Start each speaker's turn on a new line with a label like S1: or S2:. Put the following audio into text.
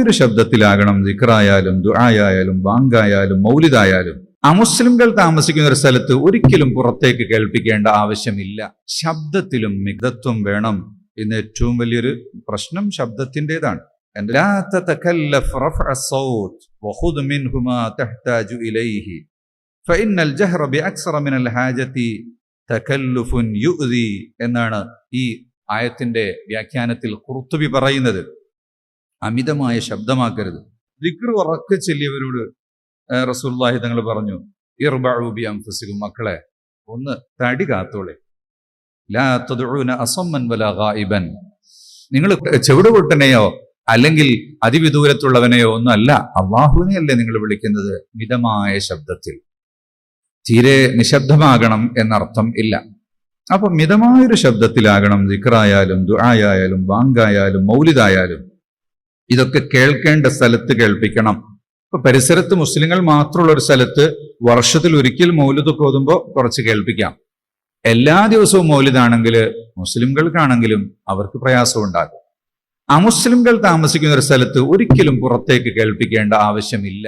S1: മിതമായൊരു ശബ്ദത്തിലാകണം ദിക്റായാലും ദുആയായാലും ബാങ്കായാലും മൗലിദായാലും. അമുസ്ലിംകൾ താമസിക്കുന്ന ഒരു സ്ഥലത്ത് ഒരിക്കലും പുറത്തേക്ക് കേൾപ്പിക്കേണ്ട ആവശ്യമില്ല. ശബ്ദത്തിലും മിതത്വം വേണം. ഇന്ന് ഏറ്റവും വലിയൊരു പ്രശ്നം ശബ്ദത്തിൻ്റെതാണ്. ലാ തതകല്ലഫ് റഫഅ الصوت وخذ منه ما تحتاج إليه فإن الجهر بأكثر من الحاجة تكلف يؤذي എന്നാണ് ഈ ആയത്തിന്റെ വ്യാഖ്യാനത്തിൽ ഖുർത്തുബി പറയുന്നത്. അമിതമായ ശബ്ദമാക്കരുത്. ദിക്ർ ഉറക്കെ ചൊല്ലിയവരോട് റസൂലുള്ളാഹി തങ്ങൾ പറഞ്ഞു, ഇർബഉ ബി അൻഫുസികും, മക്കളെ ഒന്ന് തടി കാത്തോളെ. ലാ തദ്ഉന അസമ്മൻ വലാ ഗായിബൻ, നിങ്ങൾ ചെവിട് പൊട്ടനെയോ അല്ലെങ്കിൽ അതിവിദൂരത്തുള്ളവനെയോ ഒന്നല്ല, അള്ളാഹുവിനെയല്ലേ നിങ്ങൾ വിളിക്കുന്നത്. മിതമായ ശബ്ദത്തിൽ, തീരെ നിശബ്ദമാകണം എന്നർത്ഥം ഇല്ല. അപ്പൊ മിതമായൊരു ശബ്ദത്തിലാകണം ദിക്റായാലും ദുആയായാലും ബാങ്കായാലും മൗലിദായാലും. ഇതൊക്കെ കേൾക്കേണ്ട സ്ഥലത്ത് കേൾപ്പിക്കണം. ഇപ്പൊ പരിസരത്ത് മുസ്ലിങ്ങൾ മാത്രമുള്ള ഒരു സ്ഥലത്ത് വർഷത്തിൽ ഒരിക്കൽ മൗലിദൊക്കെ ഓതുമ്പോൾ കുറച്ച് കേൾപ്പിക്കാം. എല്ലാ ദിവസവും മൗലിദാണെങ്കിൽ മുസ്ലിംകൾക്കാണെങ്കിലും അവർക്ക് പ്രയാസം ഉണ്ടാകും. അമുസ്ലിംകൾ താമസിക്കുന്ന ഒരു സ്ഥലത്ത് ഒരിക്കലും പുറത്തേക്ക് കേൾപ്പിക്കേണ്ട ആവശ്യമില്ല.